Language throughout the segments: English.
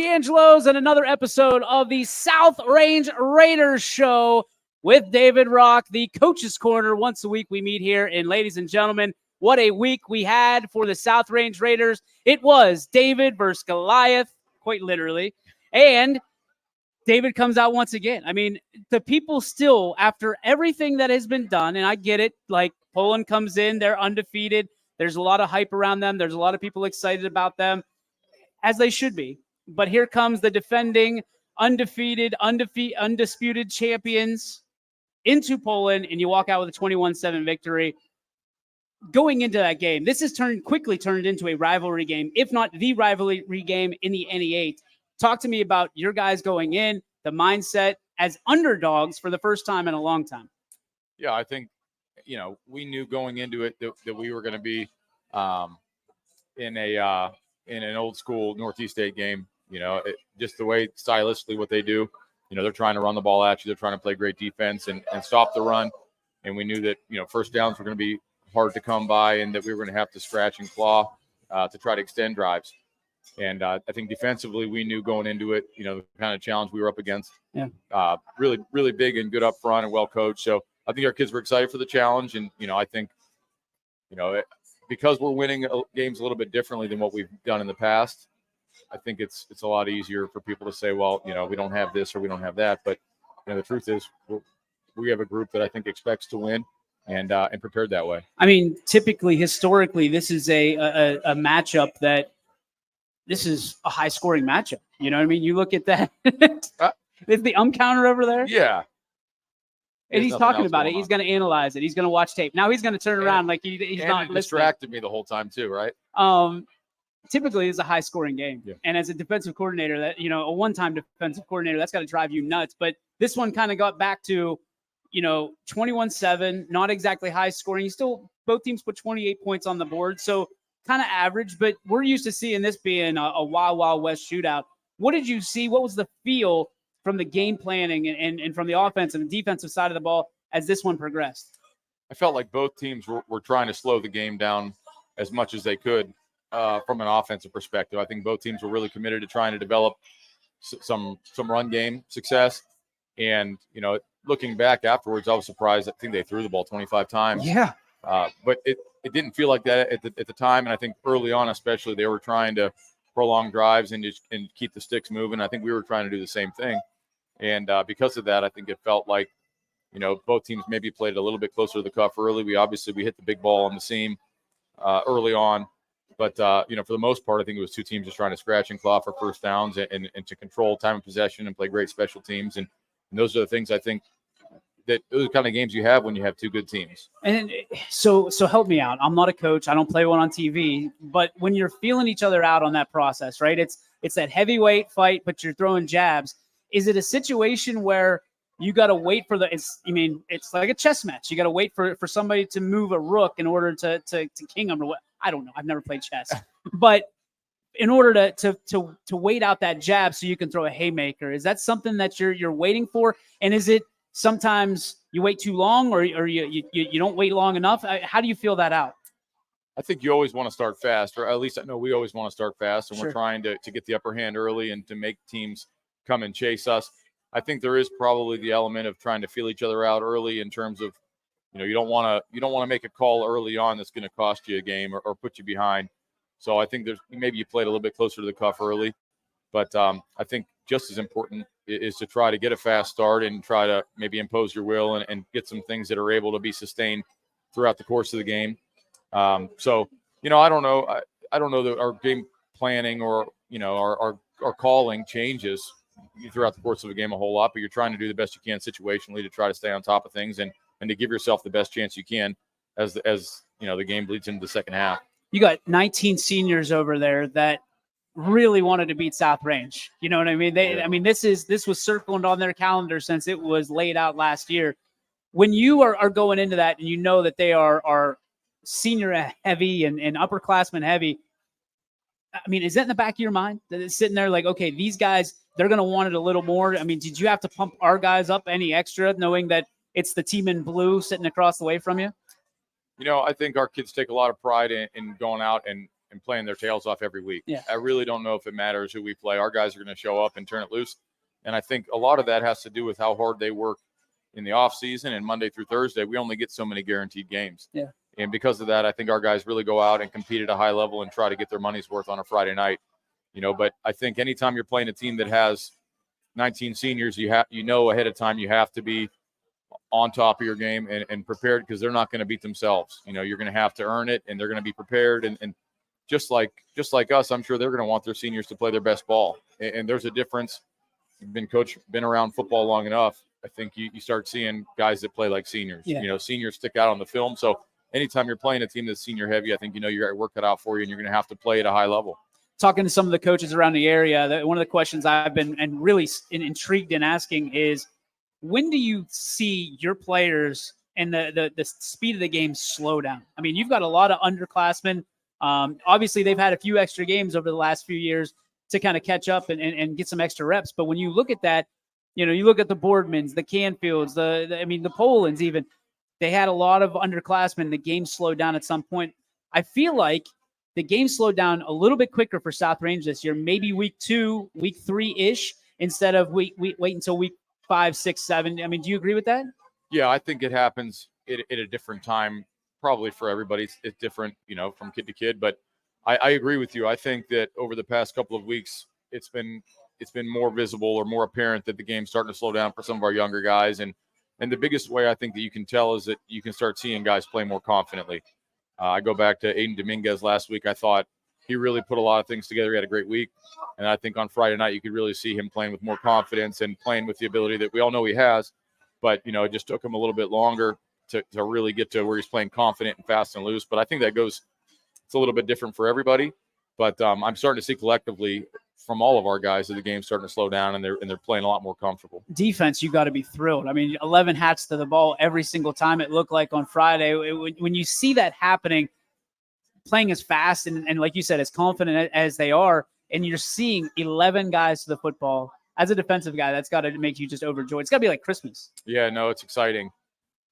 D'Angelo's and another episode of the South Range Raiders show with David Rock, the Coach's Corner. Once a week we meet here, and ladies and gentlemen, what a week we had for the South Range Raiders. It was David versus Goliath, quite literally, and David comes out once again. I mean, the people still, after everything that has been done, and I get it, like Poland comes in, they're undefeated. There's a lot of hype around them. There's a lot of people excited about them, as they should be. But here comes the defending, undisputed champions into Poland, and you walk out with a 21-7 victory. Going into that game, this has quickly turned into a rivalry game, if not the rivalry game in the NE8. Talk to me about your guys going in, the mindset as underdogs for the first time in a long time. Yeah, I think, we knew going into it that we were going to be in an old school Northeast State game. Just the way stylistically what they do, they're trying to run the ball at you. They're trying to play great defense and stop the run. And we knew that, first downs were going to be hard to come by and that we were going to have to scratch and claw to try to extend drives. And I think defensively, we knew going into it, the kind of challenge we were up against. Yeah. Really, really big and good up front and well coached. So I think our kids were excited for the challenge. And, I think, because we're winning games a little bit differently than what we've done in the past, I think it's a lot easier for people to say, well, we don't have this or we don't have that. But the truth is, we have a group that I think expects to win and prepared that way. I mean, typically, historically, this is a matchup that this is a high scoring matchup. You know what I mean? You look at that. Is the counter over there? Yeah. And he's talking about it. He's going to analyze it. He's going to watch tape. Now he's going to turn around like he's not listening. Distracted me the whole time too, right? Typically it's a high scoring game. Yeah. And as a defensive coordinator, that a one-time defensive coordinator, that's got to drive you nuts. But this one kind of got back to, 21-7, not exactly high scoring. Both teams put 28 points on the board. So kind of average, but we're used to seeing this being a Wild Wild West shootout. What did you see? What was the feel from the game planning and from the offensive and defensive side of the ball as this one progressed? I felt like both teams were trying to slow the game down as much as they could from an offensive perspective. I think both teams were really committed to trying to develop some run game success. And, looking back afterwards, I was surprised. I think they threw the ball 25 times. Yeah. But it didn't feel like that at the time. And I think early on, especially, they were trying to prolong drives and keep the sticks moving. I think we were trying to do the same thing. And because of that, I think it felt like, both teams maybe played a little bit closer to the cuff early. We hit the big ball on the seam early on. But, for the most part, I think it was two teams just trying to scratch and claw for first downs and to control time of possession and play great special teams. And those are the things I think that those are the kind of games you have when you have two good teams. And so help me out. I'm not a coach. I don't play one on TV. But when you're feeling each other out on that process, right, it's that heavyweight fight, but you're throwing jabs. Is it a situation where you got to wait for it's like a chess match. You got to wait for somebody to move a rook in order to king them or what? I don't know. I've never played chess. But in order to wait out that jab so you can throw a haymaker, is that something that you're waiting for? And is it sometimes you wait too long or you don't wait long enough? How do you feel that out? I think you always want to start fast, or at least I know we always want to start fast, and We're trying to get the upper hand early and to make teams come and chase us. I think there is probably the element of trying to feel each other out early in terms of, you don't want to make a call early on that's going to cost you a game or put you behind. So I think maybe you played a little bit closer to the cuff early, but I think just as important is to try to get a fast start and try to maybe impose your will and get some things that are able to be sustained throughout the course of the game. So I don't know. I don't know that our game planning or our calling changes throughout the course of a game a whole lot, but you're trying to do the best you can situationally to try to stay on top of things and to give yourself the best chance you can as the game bleeds into the second half. You got 19 seniors over there that really wanted to beat South Range. You know what I mean? This was circled on their calendar since it was laid out last year. When you are going into that and you know that they are senior heavy and upperclassmen heavy, is that in the back of your mind? That it's sitting there like, okay, these guys, they're going to want it a little more. Did you have to pump our guys up any extra knowing that it's the team in blue sitting across the way from you? I think our kids take a lot of pride in going out and and playing their tails off every week. Yeah. I really don't know if it matters who we play. Our guys are going to show up and turn it loose. And I think a lot of that has to do with how hard they work in the off season, and Monday through Thursday. We only get so many guaranteed games. Yeah. And because of that, I think our guys really go out and compete at a high level and try to get their money's worth on a Friday night. But I think anytime you're playing a team that has 19 seniors, you ahead of time you have to be on top of your game and prepared, because they're not going to beat themselves. You're going to have to earn it, and they're going to be prepared. And just like us, I'm sure they're going to want their seniors to play their best ball. And there's a difference. You've been around football long enough. I think you start seeing guys that play like seniors. Yeah. Seniors stick out on the film. So anytime you're playing a team that's senior heavy, I think you got work cut out for you, and you're going to have to play at a high level. Talking to some of the coaches around the area, one of the questions I've been really intrigued in asking is, when do you see your players and the speed of the game slow down? I mean, you've got a lot of underclassmen. Obviously, they've had a few extra games over the last few years to kind of catch up and get some extra reps. But when you look at that, you look at the Boardmans, the Canfields, the Polands even, they had a lot of underclassmen. The game slowed down at some point. I feel like the game slowed down a little bit quicker for South Range this year, maybe week 2, week 3-ish, instead of wait until week 5, 6, 7. I mean, do you agree with that? Yeah, I think it happens at a different time, probably for everybody. It's different, from kid to kid. But I agree with you. I think that over the past couple of weeks, it's been more visible or more apparent that the game's starting to slow down for some of our younger guys. And the biggest way I think that you can tell is that you can start seeing guys play more confidently. I go back to Aiden Dominguez last week. I thought he really put a lot of things together. He had a great week. And I think on Friday night, you could really see him playing with more confidence and playing with the ability that we all know he has. But, it just took him a little bit longer to really get to where he's playing confident and fast and loose. But I think it's a little bit different for everybody. But I'm starting to see collectively from all of our guys that the game's starting to slow down, and they're playing a lot more comfortable. Defense, you got to be thrilled. I mean, 11 hats to the ball every single time, it looked like on Friday. When you see that happening, playing as fast and like you said, as confident as they are, and you're seeing 11 guys to the football, as a defensive guy, that's got to make you just overjoyed. It's got to be like Christmas. Yeah, no, it's exciting.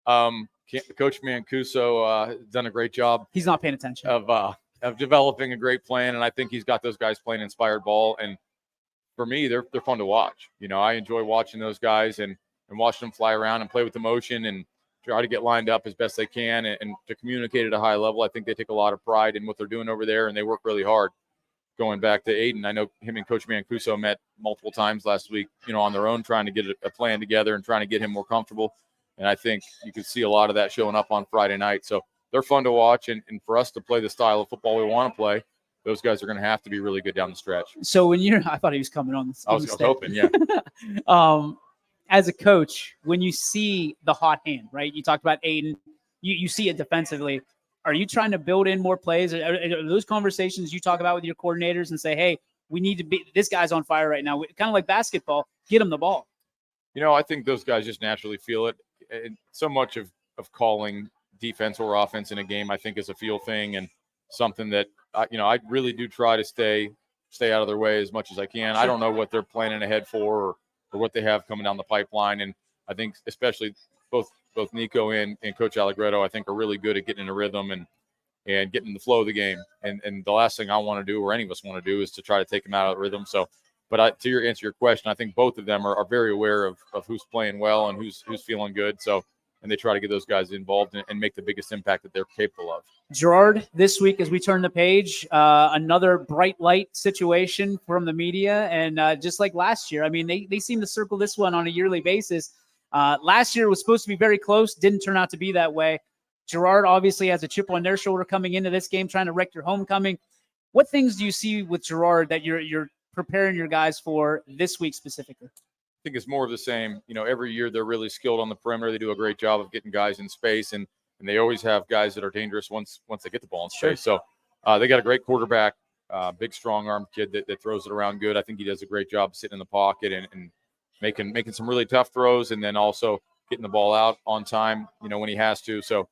Coach Mancuso has done a great job. He's not paying attention. Of developing a great plan, and I think he's got those guys playing inspired ball. And for me, they're fun to watch. I enjoy watching those guys and watching them fly around and play with emotion and try to get lined up as best they can and to communicate at a high level. I think they take a lot of pride in what they're doing over there, and they work really hard. Going back to Aiden, I know him and Coach Mancuso met multiple times last week, on their own, trying to get a plan together and trying to get him more comfortable. And I think you could see a lot of that showing up on Friday night. So they're fun to watch. And for us to play the style of football we want to play, those guys are going to have to be really good down the stretch. So I thought he was coming on. I was hoping, yeah. As a coach, when you see the hot hand, right? You talked about Aiden. You see it defensively. Are you trying to build in more plays? Are those conversations you talk about with your coordinators and say, hey, we need to be – this guy's on fire right now. Kind of like basketball, get him the ball. I think those guys just naturally feel it. And so much of calling defense or offense in a game, I think, is a feel thing and something that, I really do try to stay out of their way as much as I can. Sure. I don't know what they're planning ahead for or what they have coming down the pipeline. And I think especially both Nico and Coach Allegretto, I think, are really good at getting in a rhythm and getting the flow of the game. And the last thing I want to do, or any of us want to do, is to try to take them out of the rhythm. So, but to answer your question, I think both of them are very aware of who's playing well and who's feeling good. So, and they try to get those guys involved and make the biggest impact that they're capable of. Gerard, this week, as we turn the page, another bright light situation from the media. And just like last year, I mean, they seem to circle this one on a yearly basis. Last year was supposed to be very close. Didn't turn out to be that way. Gerard obviously has a chip on their shoulder coming into this game, trying to wreck your homecoming. What things do you see with Gerard that you're preparing your guys for this week specifically? I think it's more of the same. Every year they're really skilled on the perimeter. They do a great job of getting guys in space, and they always have guys that are dangerous once they get the ball in space. Sure. So they got a great quarterback, big, strong-armed kid that throws it around good. I think he does a great job sitting in the pocket and making some really tough throws, and then also getting the ball out on time, when he has to. So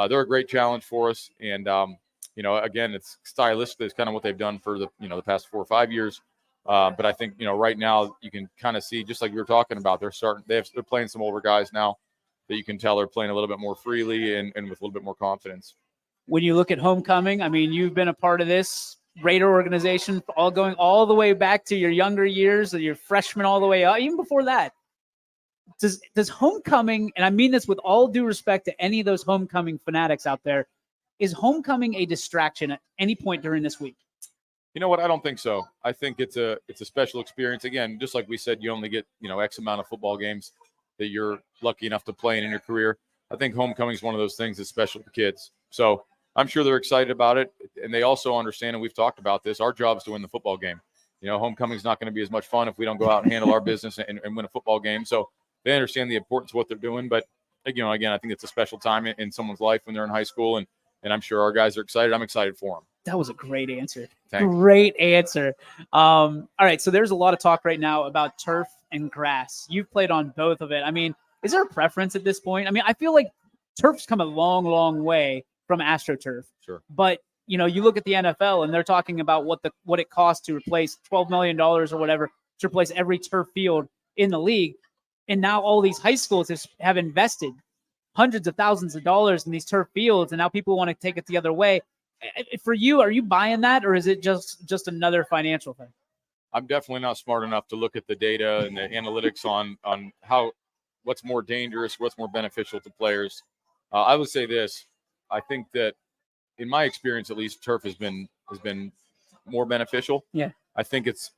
they're a great challenge for us. And, again, it's stylistically, it's kind of what they've done for the past 4 or 5 years. But I think, right now you can kind of see, just like we were talking about, they're playing some older guys now that you can tell they're playing a little bit more freely and with a little bit more confidence. When you look at homecoming, I mean, you've been a part of this Raider organization going all the way back to your younger years, your freshman all the way up, even before that. Does homecoming, and I mean this with all due respect to any of those homecoming fanatics out there, is homecoming a distraction at any point during this week? You know what? I don't think so. I think it's a special experience. Again, just like we said, you only get X amount of football games that you're lucky enough to play in your career. I think homecoming is one of those things that's special to kids. So I'm sure they're excited about it, and they also understand, and we've talked about this. Our job is to win the football game. Homecoming is not going to be as much fun if we don't go out and handle our business and win a football game. So they understand the importance of what they're doing. But again, I think it's a special time in someone's life when they're in high school, and I'm sure our guys are excited. I'm excited for them. That was a great answer. Thanks. Great answer. All right, so there's a lot of talk right now about turf and grass. You've played on both of it. I mean, is there a preference at this point? I mean, I feel like turf's come a long, long way from AstroTurf. Sure. But you look at the NFL and they're talking about what it costs to replace $12 million or whatever to replace every turf field in the league. And now all these high schools have invested hundreds of thousands of dollars in these turf fields, and now people want to take it the other way. For you, are you buying that, or is it just another financial thing? I'm definitely not smart enough to look at the data and the analytics on what's more dangerous, what's more beneficial to players. I would say this: I think that, in my experience, at least, turf has been more beneficial. Yeah, I think it's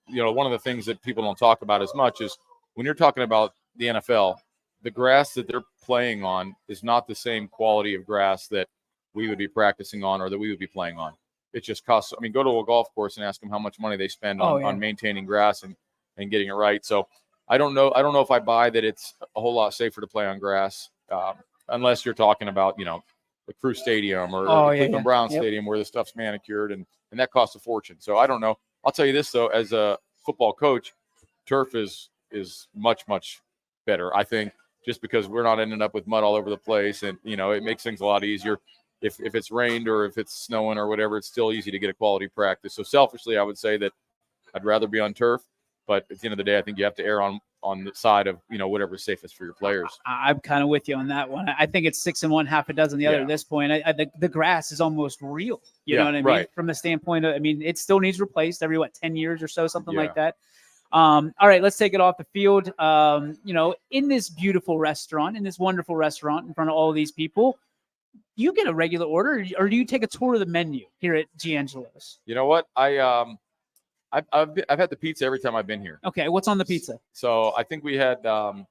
one of the things that people don't talk about as much is when you're talking about the NFL, the grass that they're playing on is not the same quality of grass that we would be practicing on or that we would be playing on. It just costs. I mean, go to a golf course and ask them how much money they spend on maintaining grass and getting it right. So I don't know if I buy that it's a whole lot safer to play on grass, unless you're talking about the Crew Stadium or Cleveland Browns Stadium where the stuff's manicured and that costs a fortune. So I don't know. I'll tell you this though, as a football coach, turf is much, much better, I think, just because we're not ending up with mud all over the place, and it makes things a lot easier. If it's rained or if it's snowing or whatever, it's still easy to get a quality practice. So selfishly, I would say that I'd rather be on turf, but at the end of the day, I think you have to err on the side of whatever's safest for your players. I'm kind of with you on that one. I think it's 6 and 1, half a dozen the other at this point. The grass is almost real. You know what I mean? Right. From the standpoint of, it still needs replaced every 10 years or so, something like that. All right, let's take it off the field. In this beautiful restaurant, in this wonderful restaurant in front of all of these people, do you get a regular order, or do you take a tour of the menu here at Giangelo's? You know what? I've had the pizza every time I've been here. Okay, what's on the pizza? So I think we had I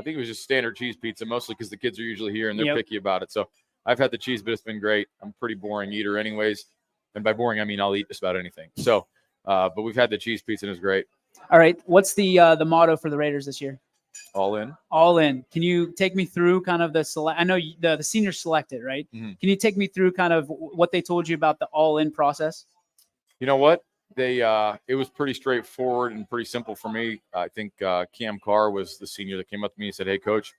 think it was just standard cheese pizza, mostly because the kids are usually here and they're picky about it. So I've had the cheese, but it's been great. I'm a pretty boring eater anyways. And by boring, I mean I'll eat just about anything. So but we've had the cheese pizza and it was great. All right. What's the motto for the Raiders this year? All in. All in. Can you take me through kind of the select? I know the seniors selected, right? Mm-hmm. Can you take me through kind of what they told you about the all in process? You know what? It was pretty straightforward and pretty simple for me. I think Cam Carr was the senior that came up to me and said, "Hey, coach,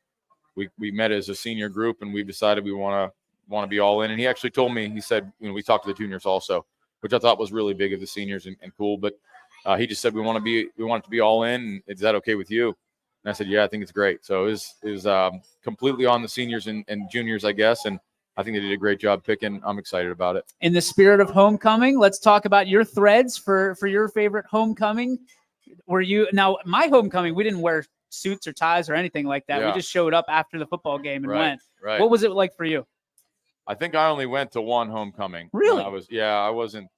we met as a senior group and we've decided we want to be all in." And he actually told me, he said, we talked to the juniors also, which I thought was really big of the seniors and cool. But he just said, we want it to be all in. Is that okay with you? And I said, yeah, I think it's great. So it was completely on the seniors and juniors, I guess. And I think they did a great job picking. I'm excited about it. In the spirit of homecoming, let's talk about your threads for your favorite homecoming. Now my homecoming, we didn't wear suits or ties or anything like that. Yeah. We just showed up after the football game and went. Right. What was it like for you? I think I only went to one homecoming. Really? I wasn't.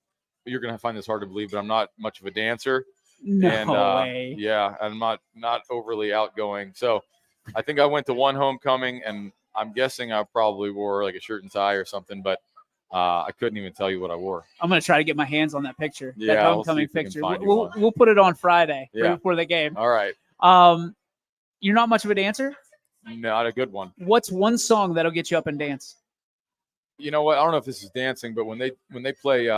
You're gonna find this hard to believe, but I'm not much of a dancer. No way. Yeah, I'm not overly outgoing. So I think I went to one homecoming, and I'm guessing I probably wore like a shirt and tie or something, but I couldn't even tell you what I wore. I'm gonna try to get my hands on that picture. Yeah, that homecoming picture. We'll put it on Friday right before the game. All right. You're not much of a dancer? Not a good one. What's one song that'll get you up and dance? You know what? I don't know if this is dancing, but when they play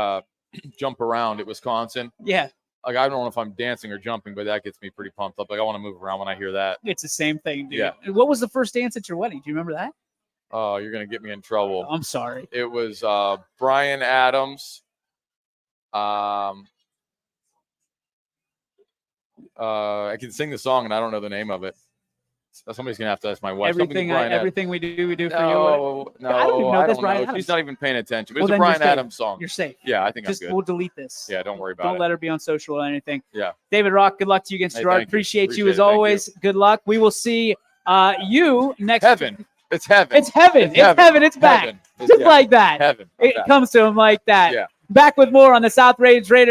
Jump Around at Wisconsin. Yeah. Like, I don't know if I'm dancing or jumping, but that gets me pretty pumped up. Like, I want to move around when I hear that. It's the same thing, dude. Yeah. What was the first dance at your wedding? Do you remember that? Oh, you're going to get me in trouble. I'm sorry. It was Bryan Adams. I can sing the song, and I don't know the name of it. Somebody's gonna have to ask my wife. Everything we do for you. No, I don't even know if that's Bryan know. Adams. She's not even paying attention. But Well, it's a then Bryan Adams song. You're safe. Yeah, I think Just I'm good. we'll delete this. Yeah, don't worry about Don't it. let her be on social or anything. Yeah. David Rock, good luck to you against Gerard. Thank you. Appreciate you Appreciate as it. Thank always. Good luck. We will see you next. Heaven. It's heaven. It's heaven. It's heaven. It's back. Heaven. Just like that. Heaven. It comes to him like that. Yeah. Back with more on the South Range Raiders.